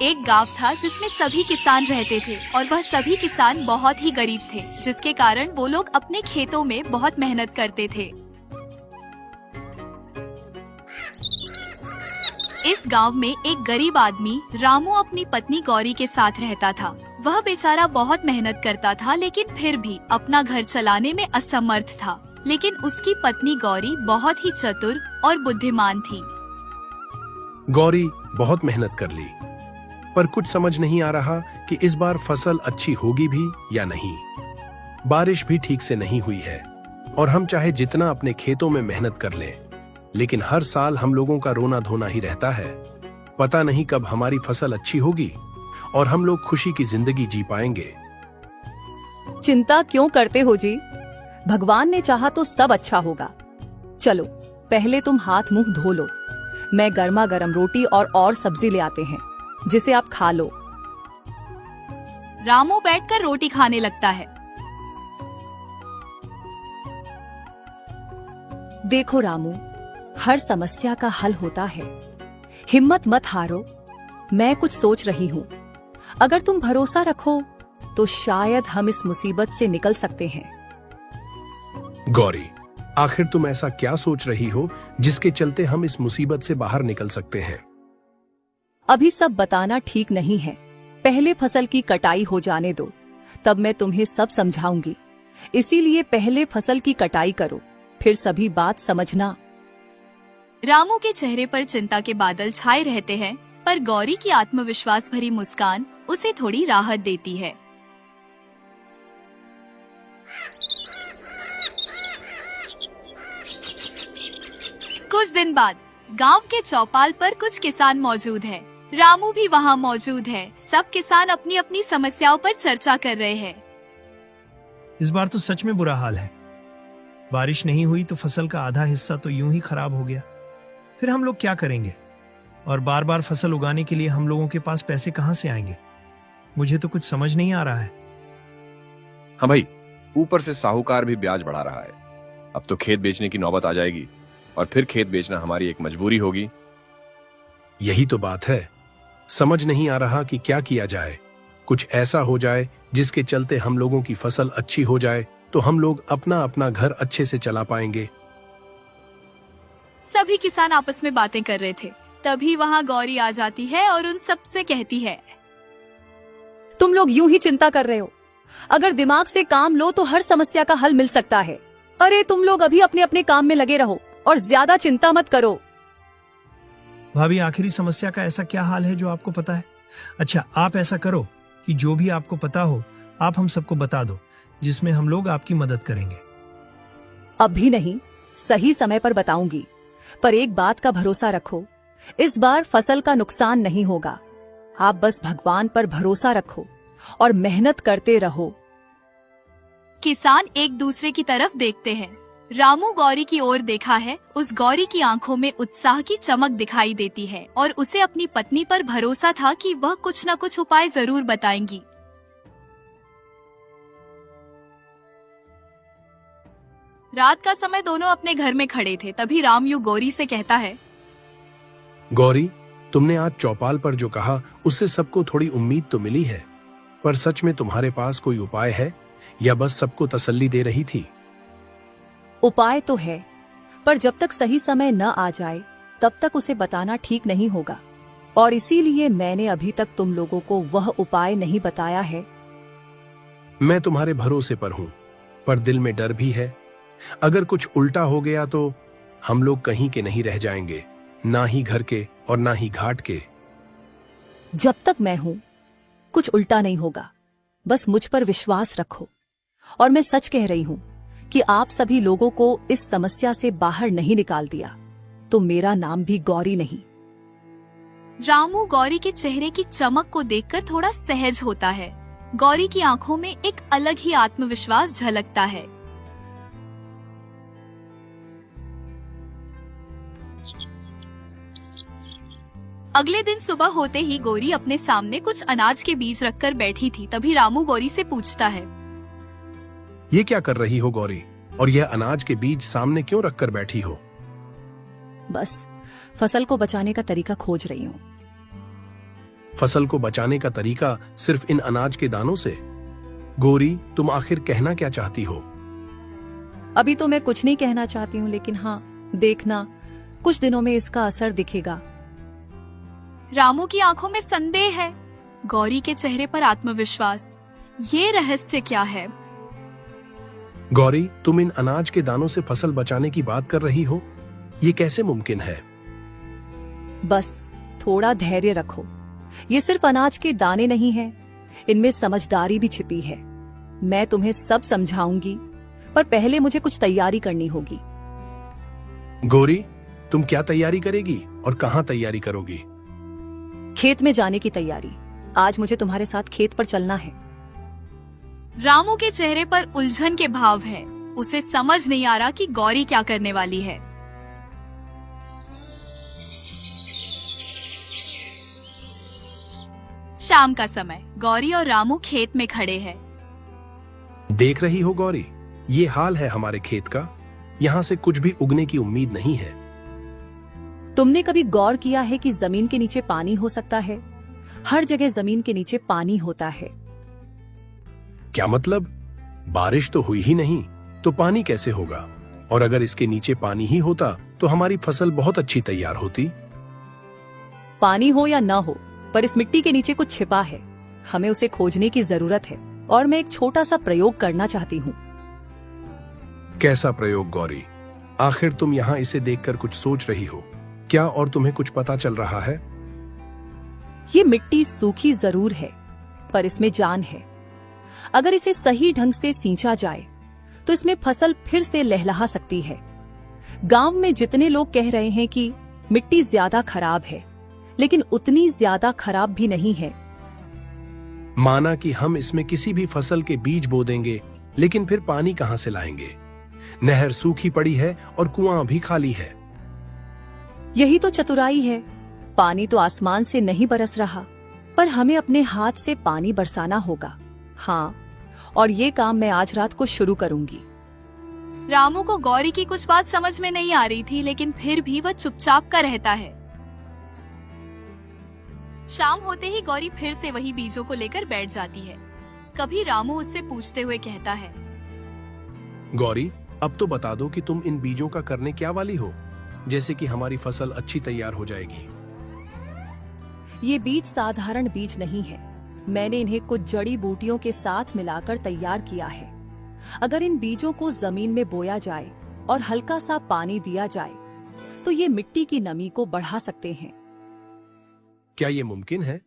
एक गांव था जिसमें सभी किसान रहते थे और वह सभी किसान बहुत ही गरीब थे, जिसके कारण वो लोग अपने खेतों में बहुत मेहनत करते थे। इस गांव में एक गरीब आदमी रामू अपनी पत्नी गौरी के साथ रहता था। वह बेचारा बहुत मेहनत करता था, लेकिन फिर भी अपना घर चलाने में असमर्थ था। लेकिन उसकी पत्नी गौरी बहुत ही चतुर और बुद्धिमान थी। गौरी बहुत मेहनत कर ली, पर कुछ समझ नहीं आ रहा कि इस बार फसल अच्छी होगी भी या नहीं। बारिश भी ठीक से नहीं हुई है और हम चाहे जितना अपने खेतों में मेहनत कर लें, लेकिन हर साल हम लोगों का रोना धोना ही रहता है। पता नहीं कब हमारी फसल अच्छी होगी और हम लोग खुशी की जिंदगी जी पाएंगे। चिंता क्यों करते हो जी? भगवान ने चाहा तो सब अच्छा होगा। चलो पहले तुम हाथ मुंह धो लो, मैं गर्मा गर्म रोटी और सब्जी ले आते हैं जिसे आप खा लो। रामू बैठकर रोटी खाने लगता है। देखो रामू, हर समस्या का हल होता है, हिम्मत मत हारो। मैं कुछ सोच रही हूँ, अगर तुम भरोसा रखो तो शायद हम इस मुसीबत से निकल सकते हैं। गौरी, आखिर तुम ऐसा क्या सोच रही हो जिसके चलते हम इस मुसीबत से बाहर निकल सकते हैं? अभी सब बताना ठीक नहीं है, पहले फसल की कटाई हो जाने दो, तब मैं तुम्हें सब समझाऊंगी। इसीलिए पहले फसल की कटाई करो, फिर सभी बात समझना। रामू के चेहरे पर चिंता के बादल छाए रहते हैं, पर गौरी की आत्मविश्वास भरी मुस्कान उसे थोड़ी राहत देती है। कुछ दिन बाद गांव के चौपाल पर कुछ किसान मौजूद हैं। रामू भी वहां मौजूद है। सब किसान अपनी अपनी समस्याओं पर चर्चा कर रहे हैं। इस बार तो सच में बुरा हाल है। बारिश नहीं हुई तो फसल का आधा हिस्सा तो यूं ही खराब हो गया। फिर हम लोग क्या करेंगे? और बार बार फसल उगाने के लिए हम लोगों के पास पैसे कहां से आएंगे? मुझे तो कुछ समझ नहीं आ रहा है। हाँ भाई, ऊपर से साहूकार भी ब्याज बढ़ा रहा है। अब तो खेत बेचने की नौबत आ जाएगी और फिर खेत बेचना हमारी एक मजबूरी होगी। यही तो बात है, समझ नहीं आ रहा कि क्या किया जाए। कुछ ऐसा हो जाए जिसके चलते हम लोगों की फसल अच्छी हो जाए, तो हम लोग अपना अपना घर अच्छे से चला पाएंगे। सभी किसान आपस में बातें कर रहे थे, तभी वहाँ गौरी आ जाती है और उन सबसे कहती है, तुम लोग यूं ही चिंता कर रहे हो, अगर दिमाग से काम लो तो हर समस्या का हल मिल सकता है। अरे तुम लोग अभी अपने अपने काम में लगे रहो और ज्यादा चिंता मत करो। भाभी, आखिरी समस्या का ऐसा क्या हाल है जो आपको पता है? अच्छा, आप ऐसा करो कि जो भी आपको पता हो आप हम सबको बता दो, जिसमें हम लोग आपकी मदद करेंगे। अभी नहीं, सही समय पर बताऊंगी, पर एक बात का भरोसा रखो, इस बार फसल का नुकसान नहीं होगा। आप बस भगवान पर भरोसा रखो और मेहनत करते रहो। किसान एक दूसरे की तरफ देखते हैं। रामू गौरी की ओर देखा है। उस गौरी की आंखों में उत्साह की चमक दिखाई देती है और उसे अपनी पत्नी पर भरोसा था कि वह कुछ न कुछ उपाय जरूर बताएंगी। रात का समय दोनों अपने घर में खड़े थे, तभी रामू गौरी से कहता है, गौरी, तुमने आज चौपाल पर जो कहा उससे सबको थोड़ी उम्मीद तो मिली है, पर सच में तुम्हारे पास कोई उपाय है या बस सबको तसल्ली दे रही थी? उपाय तो है, पर जब तक सही समय न आ जाए तब तक उसे बताना ठीक नहीं होगा, और इसीलिए मैंने अभी तक तुम लोगों को वह उपाय नहीं बताया है। मैं तुम्हारे भरोसे पर हूँ, पर दिल में डर भी है। अगर कुछ उल्टा हो गया तो हम लोग कहीं के नहीं रह जाएंगे, ना ही घर के और ना ही घाट के। जब तक मैं हूं कुछ उल्टा नहीं होगा, बस मुझ पर विश्वास रखो। और मैं सच कह रही हूं कि आप सभी लोगों को इस समस्या से बाहर नहीं निकाल दिया तो मेरा नाम भी गौरी नहीं। रामू गौरी के चेहरे की चमक को देखकर थोड़ा सहज होता है। गौरी की आंखों में एक अलग ही आत्मविश्वास झलकता है। अगले दिन सुबह होते ही गौरी अपने सामने कुछ अनाज के बीज रखकर बैठी थी। तभी रामू गौरी से पूछता है, ये क्या कर रही हो गौरी, और यह अनाज के बीज सामने क्यों रखकर बैठी हो? बस फसल को बचाने का तरीका खोज रही हूँ। फसल को बचाने का तरीका सिर्फ इन अनाज के दानों से? गौरी, तुम आखिर कहना क्या चाहती हो? अभी तो मैं कुछ नहीं कहना चाहती हूँ, लेकिन हाँ, देखना कुछ दिनों में इसका असर दिखेगा। रामू की आंखों में संदेह है, गौरी के चेहरे पर आत्मविश्वास। ये रहस्य क्या है? गौरी, तुम इन अनाज के दानों से फसल बचाने की बात कर रही हो? ये कैसे मुमकिन है? बस थोड़ा धैर्य रखो। ये सिर्फ अनाज के दाने नहीं हैं, इनमें समझदारी भी छिपी है। मैं तुम्हें सब समझाऊंगी, पर पहले मुझे कुछ तैयारी करनी होगी। गौरी, तुम क्या तैयारी करेगी और कहाँ तैयारी करोगी? खेत में जाने की तैयारी। आज मुझे तुम्हारे साथ खेत पर चलना है। रामू के चेहरे पर उलझन के भाव है। उसे समझ नहीं आ रहा कि गौरी क्या करने वाली है। शाम का समय, गौरी और रामू खेत में खड़े हैं। देख रही हो गौरी, ये हाल है हमारे खेत का। यहाँ से कुछ भी उगने की उम्मीद नहीं है। तुमने कभी गौर किया है कि जमीन के नीचे पानी हो सकता है? हर जगह जमीन के नीचे पानी होता है। क्या मतलब? बारिश तो हुई ही नहीं, तो पानी कैसे होगा? और अगर इसके नीचे पानी ही होता तो हमारी फसल बहुत अच्छी तैयार होती। पानी हो या ना हो, पर इस मिट्टी के नीचे कुछ छिपा है। हमें उसे खोजने की जरूरत है, और मैं एक छोटा सा प्रयोग करना चाहती हूँ। कैसा प्रयोग गौरी? आखिर तुम यहाँ इसे देखकर कुछ सोच रही हो क्या, और तुम्हें कुछ पता चल रहा है? ये मिट्टी सूखी जरूर है, पर इसमें जान है। अगर इसे सही ढंग से सींचा जाए तो इसमें फसल फिर से लहलहा सकती है। गांव में जितने लोग कह रहे हैं कि मिट्टी ज्यादा खराब है, लेकिन उतनी ज्यादा खराब भी नहीं है। माना कि हम इसमें किसी भी फसल के बीज बो देंगे, लेकिन फिर पानी कहाँ से लाएंगे? नहर सूखी पड़ी है और कुआं भी खाली है। यही तो चतुराई है। पानी तो आसमान से नहीं बरस रहा, पर हमें अपने हाथ से पानी बरसाना होगा। हाँ, और ये काम मैं आज रात को शुरू करूंगी। रामू को गौरी की कुछ बात समझ में नहीं आ रही थी, लेकिन फिर भी वह चुपचाप का रहता है। शाम होते ही गौरी फिर से वही बीजों को लेकर बैठ जाती है। कभी रामू उससे पूछते हुए कहता है, गौरी, अब तो बता दो कि तुम इन बीजों का करने क्या वाली हो, जैसे कि हमारी फसल अच्छी तैयार हो जाएगी। ये बीज साधारण बीज नहीं है। मैंने इन्हें कुछ जड़ी बूटियों के साथ मिलाकर तैयार किया है। अगर इन बीजों को जमीन में बोया जाए और हल्का सा पानी दिया जाए तो ये मिट्टी की नमी को बढ़ा सकते हैं। क्या ये मुमकिन है?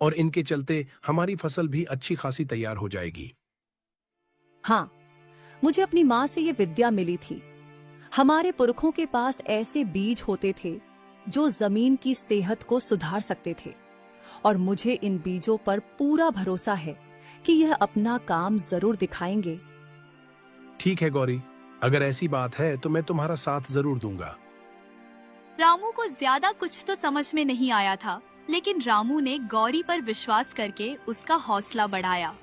और इनके चलते हमारी फसल भी अच्छी खासी तैयार हो जाएगी। हाँ, मुझे अपनी माँ से ये विद्या मिली थी। हमारे पुरखों के पास ऐसे बीज होते थे जो जमीन की सेहत को सुधार सकते थे, और मुझे इन बीजों पर पूरा भरोसा है कि यह अपना काम जरूर दिखाएंगे। ठीक है गौरी, अगर ऐसी बात है तो मैं तुम्हारा साथ जरूर दूंगा। रामू को ज्यादा कुछ तो समझ में नहीं आया था, लेकिन रामू ने गौरी पर विश्वास करके उसका हौसला बढ़ाया।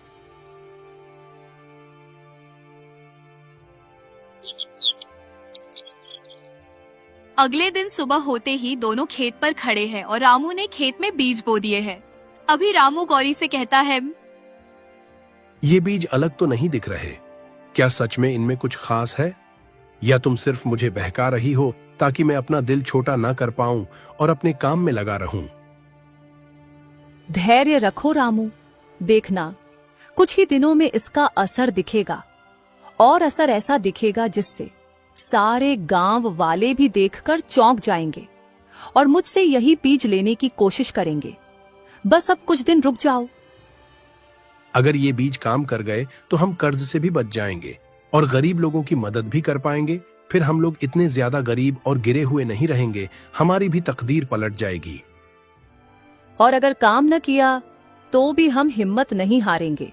अगले दिन सुबह होते ही दोनों खेत पर खड़े हैं और रामू ने खेत में बीज बो दिए हैं। अभी रामू गौरी से कहता है, ये बीज अलग तो नहीं दिख रहे। क्या सच में इनमें कुछ खास है, या तुम सिर्फ मुझे बहका रही हो ताकि मैं अपना दिल छोटा ना कर पाऊं और अपने काम में लगा रहूं? धैर्य रखो रामू, देखना कुछ ही दिनों में इसका असर दिखेगा, और असर ऐसा दिखेगा जिससे सारे गांव वाले भी देखकर चौंक जाएंगे और मुझसे यही बीज लेने की कोशिश करेंगे। बस अब कुछ दिन रुक जाओ। अगर ये बीज काम कर गए तो हम कर्ज से भी बच जाएंगे और गरीब लोगों की मदद भी कर पाएंगे। फिर हम लोग इतने ज्यादा गरीब और गिरे हुए नहीं रहेंगे, हमारी भी तकदीर पलट जाएगी। और अगर काम न किया तो भी हम हिम्मत नहीं हारेंगे,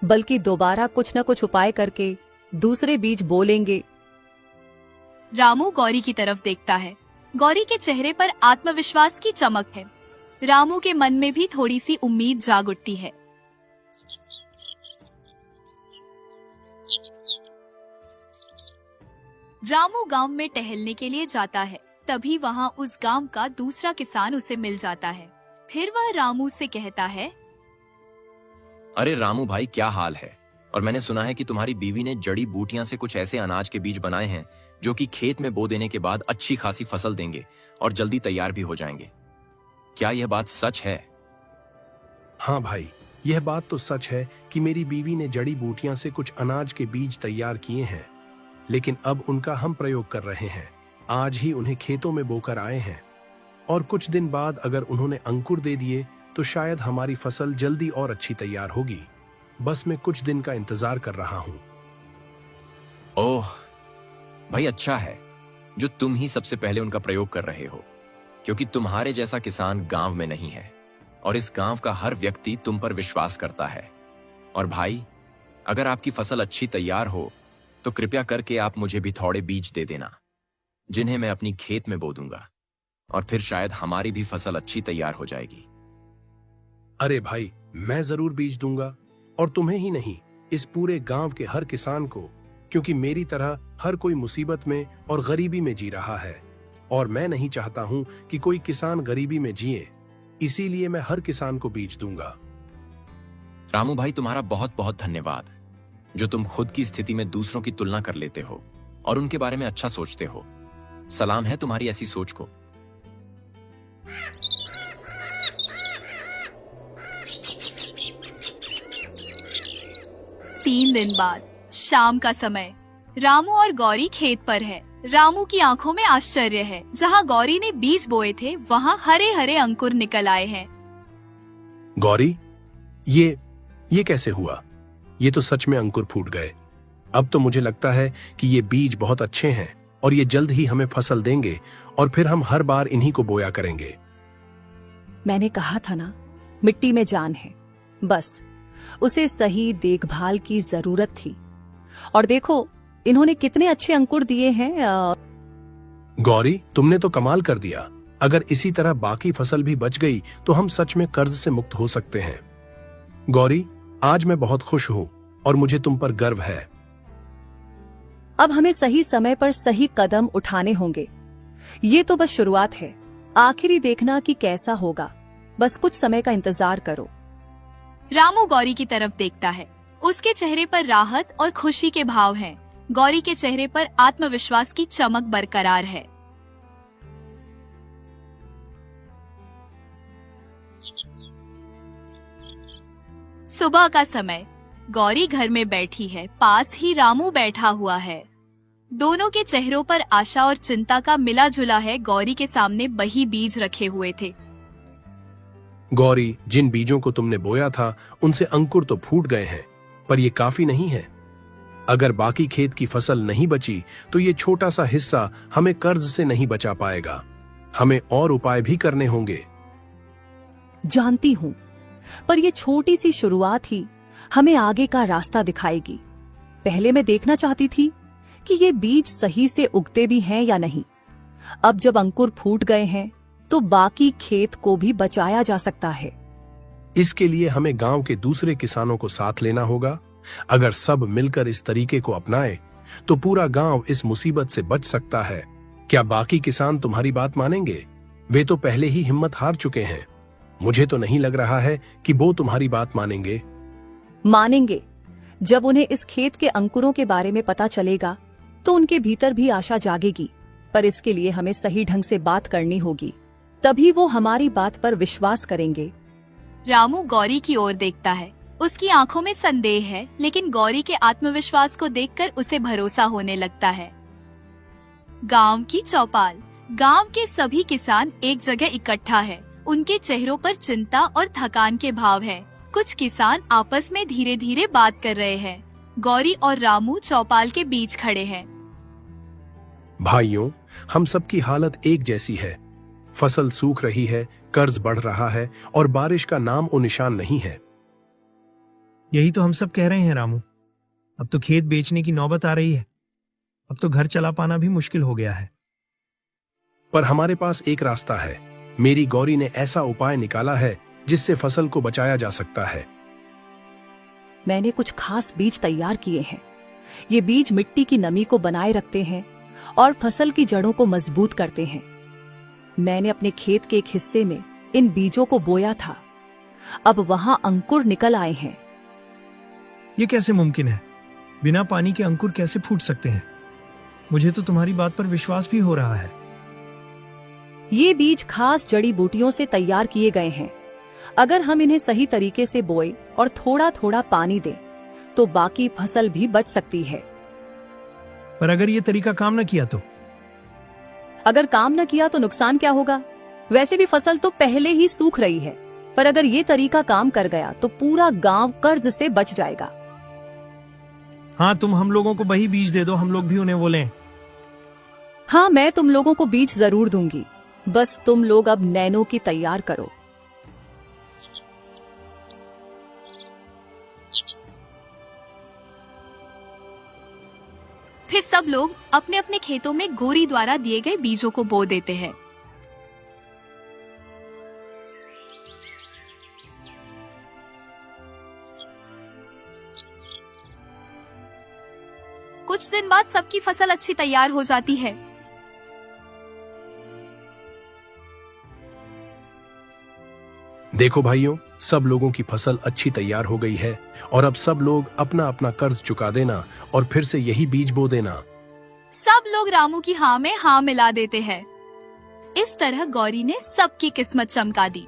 बल्कि दोबारा कुछ न कुछ उपाय करके दूसरे बीज बो लेंगे। रामू गौरी की तरफ देखता है। गौरी के चेहरे पर आत्मविश्वास की चमक है। रामू के मन में भी थोड़ी सी उम्मीद जाग उठती है। रामू गांव में टहलने के लिए जाता है। तभी वहां उस गांव का दूसरा किसान उसे मिल जाता है। फिर वह रामू से कहता है, अरे रामू भाई, क्या हाल है? और मैंने सुना है कि तुम्हारी बीवी ने जड़ी बूटियां से कुछ ऐसे अनाज के बीज बनाए हैं जो कि खेत में बो देने के बाद अच्छी खासी फसल देंगे और जल्दी तैयार भी हो जाएंगे। क्या यह बात सच है? हाँ भाई, यह बात तो सच है कि मेरी बीवी ने जड़ी बूटियां से कुछ अनाज के बीज तैयार किए हैं, लेकिन अब उनका हम प्रयोग कर रहे हैं। आज ही उन्हें खेतों में बोकर आए हैं और कुछ दिन बाद अगर उन्होंने अंकुर दे दिए तो शायद हमारी फसल जल्दी और अच्छी तैयार होगी। बस मैं कुछ दिन का इंतजार कर रहा हूँ। ओह भाई, अच्छा है जो तुम ही सबसे पहले उनका प्रयोग कर रहे हो, क्योंकि तुम्हारे जैसा किसान गांव में नहीं है और इस गांव का हर व्यक्ति तुम पर विश्वास करता है। और भाई, अगर आपकी फसल अच्छी तैयार हो तो कृपया करके आप मुझे भी थोड़े बीज दे देना, जिन्हें मैं अपनी खेत में बो दूंगा और फिर शायद हमारी भी फसल अच्छी तैयार हो जाएगी। अरे भाई, मैं जरूर बीज दूंगा, और तुम्हें ही नहीं, इस पूरे गांव के हर किसान को, क्योंकि मेरी तरह हर कोई मुसीबत में और गरीबी में जी रहा है और मैं नहीं चाहता हूं कि कोई किसान गरीबी में जिए। इसीलिए मैं हर किसान को बीज दूंगा। रामू भाई, तुम्हारा बहुत बहुत धन्यवाद जो तुम खुद की स्थिति में दूसरों की तुलना कर लेते हो और उनके बारे में अच्छा सोचते हो। सलाम है तुम्हारी ऐसी सोच को। तीन दिन बाद शाम का समय, रामू और गौरी खेत पर है। रामू की आंखों में आश्चर्य है। जहाँ गौरी ने बीज बोए थे वहाँ हरे हरे अंकुर निकल आए हैं। गौरी, ये कैसे हुआ? ये तो सच में अंकुर फूट गए। अब तो मुझे लगता है कि ये बीज बहुत अच्छे हैं और ये जल्द ही हमें फसल देंगे और फिर हम हर बार इन्हीं को बोया करेंगे। मैंने कहा था ना, मिट्टी में जान है, बस उसे सही देखभाल की जरूरत थी। और देखो इन्होंने कितने अच्छे अंकुर दिए हैं। गौरी, तुमने तो कमाल कर दिया। अगर इसी तरह बाकी फसल भी बच गई तो हम सच में कर्ज से मुक्त हो सकते हैं। गौरी, आज मैं बहुत खुश हूँ और मुझे तुम पर गर्व है। अब हमें सही समय पर सही कदम उठाने होंगे। ये तो बस शुरुआत है, आखिरी देखना कि कैसा होगा। बस कुछ समय का इंतजार करो। रामू गौरी की तरफ देखता है। उसके चेहरे पर राहत और खुशी के भाव हैं। गौरी के चेहरे पर आत्मविश्वास की चमक बरकरार है। सुबह का समय, गौरी घर में बैठी है। पास ही रामू बैठा हुआ है। दोनों के चेहरों पर आशा और चिंता का मिला जुला है। गौरी के सामने वही बीज रखे हुए थे। गौरी, जिन बीजों को तुमने बोया था उनसे अंकुर तो फूट गए हैं, पर ये काफी नहीं है। अगर बाकी खेत की फसल नहीं बची तो ये छोटा सा हिस्सा हमें कर्ज से नहीं बचा पाएगा। हमें और उपाय भी करने होंगे। जानती हूँ, पर ये छोटी सी शुरुआत ही हमें आगे का रास्ता दिखाएगी। पहले मैं देखना चाहती थी कि ये बीज सही से उगते भी हैं या नहीं। अब जब अंकुर फूट गए हैं तो बाकी खेत को भी बचाया जा सकता है। इसके लिए हमें गांव के दूसरे किसानों को साथ लेना होगा। अगर सब मिलकर इस तरीके को अपनाए तो पूरा गांव इस मुसीबत से बच सकता है। क्या बाकी किसान तुम्हारी बात मानेंगे? वे तो पहले ही हिम्मत हार चुके हैं। मुझे तो नहीं लग रहा है कि वो तुम्हारी बात मानेंगे। मानेंगे। जब उन्हें इस खेत के अंकुरों के बारे में पता चलेगा तो उनके भीतर भी आशा जागेगी। पर इसके लिए हमें सही ढंग से बात करनी होगी, तभी वो हमारी बात पर विश्वास करेंगे। रामू गौरी की ओर देखता है। उसकी आंखों में संदेह है, लेकिन गौरी के आत्मविश्वास को देखकर उसे भरोसा होने लगता है। गांव की चौपाल। गांव के सभी किसान एक जगह इकट्ठा है। उनके चेहरों पर चिंता और थकान के भाव हैं। कुछ किसान आपस में धीरे धीरे बात कर रहे हैं। गौरी और रामू चौपाल के बीच खड़े हैं। भाइयों, हम सबकी हालत एक जैसी है। फसल सूख रही है, कर्ज बढ़ रहा है और बारिश का नाम और निशान नहीं है। यही तो हम सब कह रहे हैं रामू। अब तो खेत बेचने की नौबत आ रही है। अब तो घर चला पाना भी मुश्किल हो गया है। पर हमारे पास एक रास्ता है। मेरी गौरी ने ऐसा उपाय निकाला है जिससे फसल को बचाया जा सकता है। मैंने कुछ खास बीज तैयार किए हैं। ये बीज मिट्टी की नमी को बनाए रखते हैं और फसल की जड़ों को मजबूत करते हैं। मैंने अपने खेत के एक हिस्से में इन बीजों को बोया था, अब वहां अंकुर निकल आए हैं। ये कैसे मुमकिन है? बिना पानी के अंकुर कैसे फूट सकते हैं? मुझे तो तुम्हारी बात पर विश्वास भी हो रहा है। ये बीज खास जड़ी बूटियों से तैयार किए गए हैं। अगर हम इन्हें सही तरीके से बोए और थोड़ा थोड़ा पानी दें, तो बाकी फसल भी बच सकती है। पर अगर ये तरीका काम न किया तो? अगर काम न किया तो नुकसान क्या होगा? वैसे भी फसल तो पहले ही सूख रही है, पर अगर ये तरीका काम कर गया तो पूरा गांव कर्ज से बच जाएगा। हाँ, तुम हम लोगों को वही बीज दे दो, हम लोग भी उन्हें वो लें। हाँ, मैं तुम लोगों को बीज जरूर दूंगी, बस तुम लोग अब नैनो की तैयार करो। फिर सब लोग अपने अपने खेतों में गोरी द्वारा दिए गए बीजों को बो देते हैं। कुछ दिन बाद सबकी फसल अच्छी तैयार हो जाती है। देखो भाइयों, सब लोगों की फसल अच्छी तैयार हो गई है और अब सब लोग अपना अपना कर्ज चुका देना और फिर से यही बीज बो देना। सब लोग रामू की हाँ में हाँ मिला देते हैं। इस तरह गौरी ने सबकी किस्मत चमका दी।